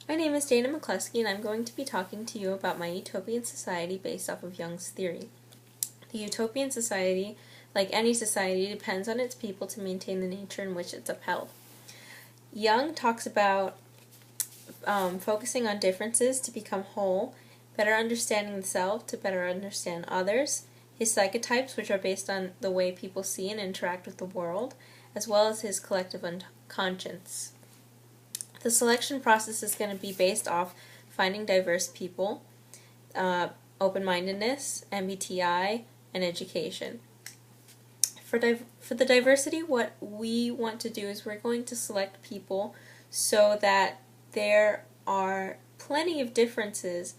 My name is Dana McCluskey, and I'm going to be talking to you about my utopian society based off of Jung's theory. The utopian society, like any society, depends on its people to maintain the nature in which it's upheld. Jung talks about focusing on differences to become whole, better understanding the self to better understand others, his psychotypes, which are based on the way people see and interact with the world, as well as his collective unconscious. The selection process is going to be based off finding diverse people, open-mindedness, MBTI, and education. For the diversity, what we want to do is we're going to select people so that there are plenty of differences,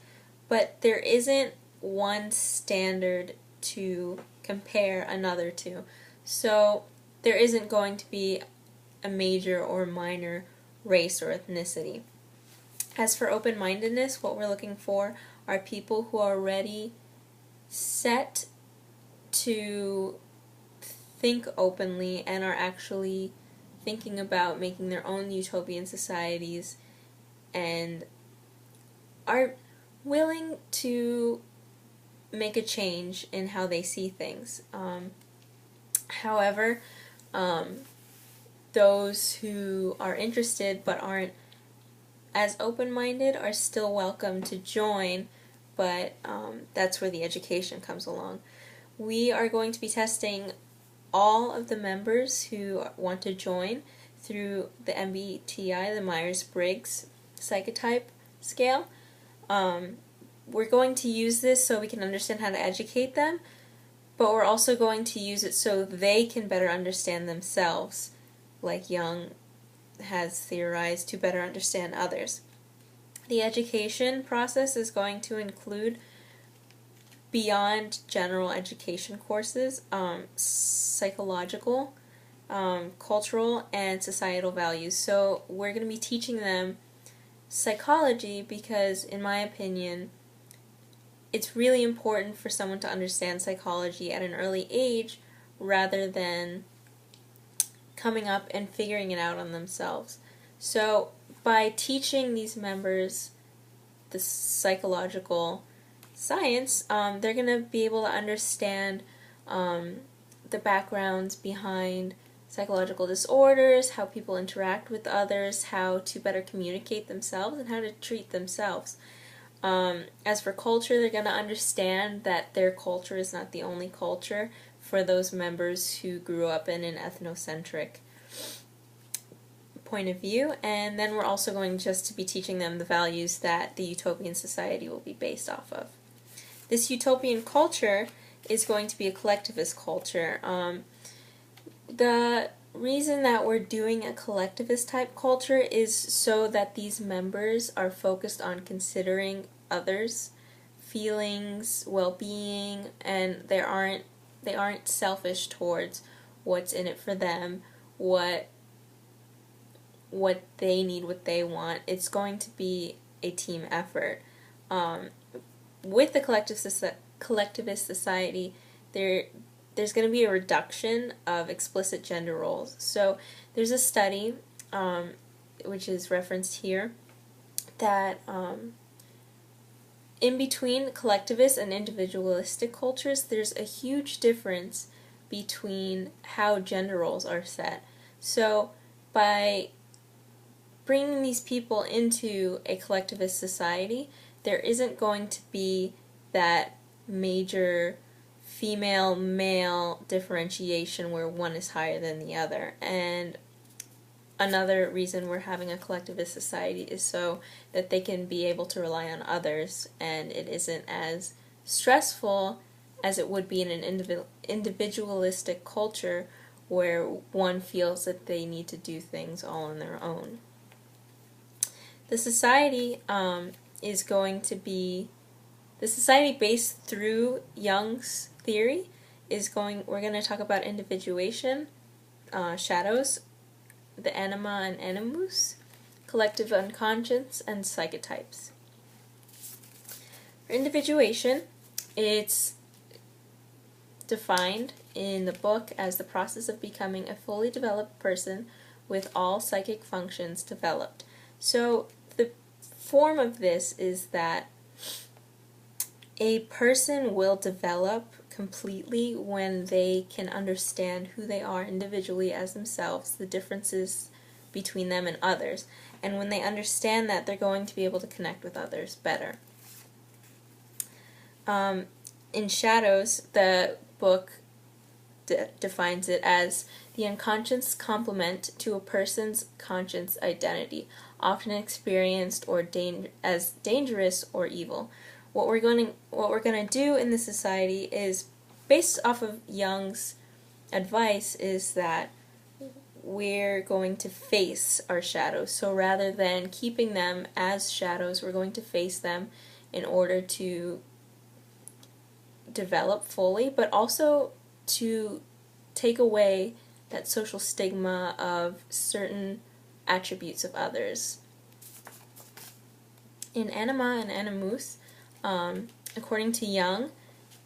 but there isn't one standard to compare another to. So there isn't going to be a major or minor race or ethnicity. As for open-mindedness, what we're looking for are people who are ready, set to think openly and are actually thinking about making their own utopian societies and are willing to make a change in how they see things. However, those who are interested but aren't as open-minded are still welcome to join, but that's where the education comes along. We are going to be testing all of the members who want to join through the MBTI, the Myers-Briggs psychotype scale. We're going to use this so we can understand how to educate them, but we're also going to use it so they can better understand themselves, like Jung has theorized, to better understand others. The education process is going to include, beyond general education courses, psychological, cultural, and societal values. So we're going to be teaching them psychology because, in my opinion, it's really important for someone to understand psychology at an early age rather than coming up and figuring it out on themselves. So by teaching these members the psychological science, they're going to be able to understand the backgrounds behind psychological disorders, how people interact with others, how to better communicate themselves, and how to treat themselves. As for culture, they're going to understand that their culture is not the only culture for those members who grew up in an ethnocentric point of view, and then we're also going just to be teaching them the values that the utopian society will be based off of. This utopian culture is going to be a collectivist culture. The reason that we're doing a collectivist type culture is so that these members are focused on considering others' feelings, well-being, and they aren't selfish towards what's in it for them, what they need, what they want. It's going to be a team effort. With the collectivist society, there's going to be a reduction of explicit gender roles. So there's a study, which is referenced here, that in between collectivist and individualistic cultures, there's a huge difference between how gender roles are set. So by bringing these people into a collectivist society, there isn't going to be that major female-male differentiation where one is higher than the other. And another reason we're having a collectivist society is so that they can be able to rely on others, and it isn't as stressful as it would be in an individualistic culture where one feels that they need to do things all on their own. The society is going to be, the society based through Jung's theory we're going to talk about individuation, shadows, the anima and animus, collective unconscious, and psychotypes. For individuation, it's defined in the book as the process of becoming a fully developed person with all psychic functions developed. So the form of this is that a person will develop completely when they can understand who they are individually as themselves, the differences between them and others. And when they understand that, they're going to be able to connect with others better. In Shadows, the book defines it as the unconscious complement to a person's conscious identity, often experienced or as dangerous or evil. What we're going to do in this society is, based off of Jung's advice, is that we're going to face our shadows. So rather than keeping them as shadows, we're going to face them in order to develop fully, but also to take away that social stigma of certain attributes of others. In Anima and Animus, according to Jung,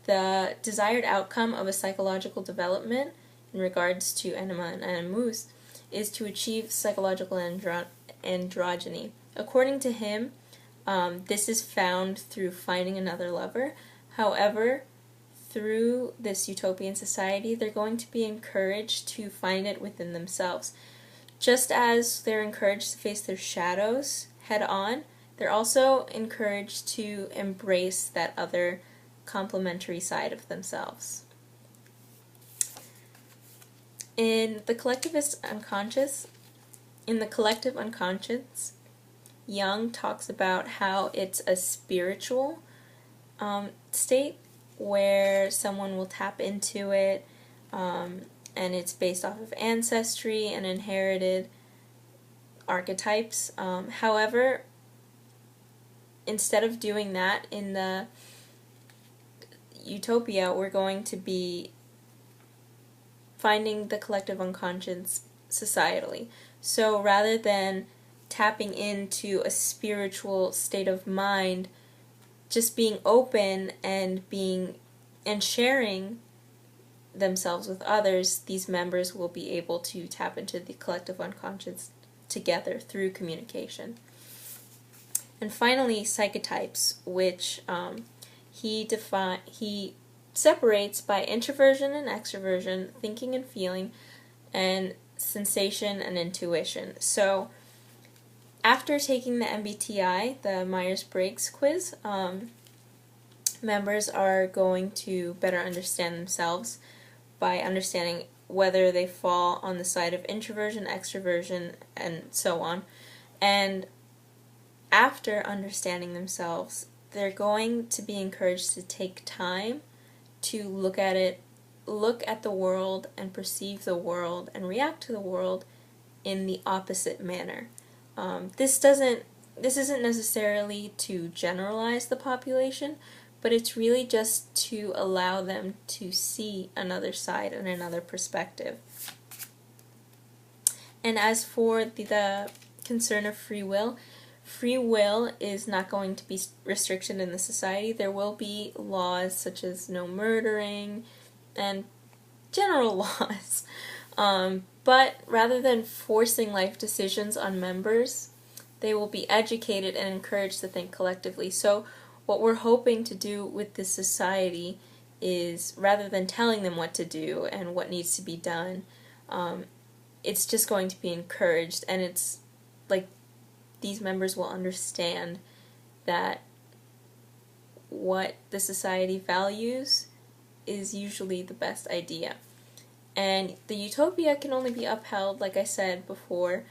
the desired outcome of a psychological development in regards to Anima and Animus is to achieve psychological androgyny. According to him, this is found through finding another lover. However, through this utopian society, they're going to be encouraged to find it within themselves. Just as they're encouraged to face their shadows head on, they're also encouraged to embrace that other complementary side of themselves. In the collective unconscious, Jung talks about how it's a spiritual state where someone will tap into it, and it's based off of ancestry and inherited archetypes. However, instead of doing that in the utopia, we're going to be finding the collective unconscious societally. So rather than tapping into a spiritual state of mind, just being open and sharing themselves with others, these members will be able to tap into the collective unconscious together through communication. And finally, psychotypes, which he separates by introversion and extroversion, thinking and feeling, and sensation and intuition. So after taking the MBTI, the Myers-Briggs quiz, members are going to better understand themselves by understanding whether they fall on the side of introversion, extroversion, and so on. And after understanding themselves, they're going to be encouraged to take time to look at the world and perceive the world and react to the world in the opposite manner. This isn't necessarily to generalize the population, but it's really just to allow them to see another side and another perspective. And as for the concern of free will is not going to be restricted in the society. There will be laws such as no murdering and general laws. But rather than forcing life decisions on members, they will be educated and encouraged to think collectively. So what we're hoping to do with this society is, rather than telling them what to do and what needs to be done, it's just going to be encouraged, and it's like these members will understand that what the society values is usually the best idea. And the utopia can only be upheld, like I said before,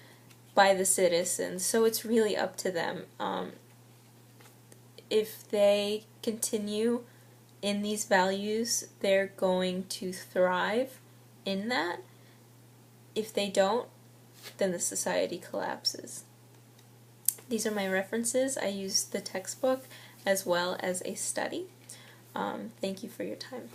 by the citizens, so it's really up to them. If they continue in these values, they're going to thrive in that. If they don't, then the society collapses. These are my references. I used the textbook as well as a study. Thank you for your time.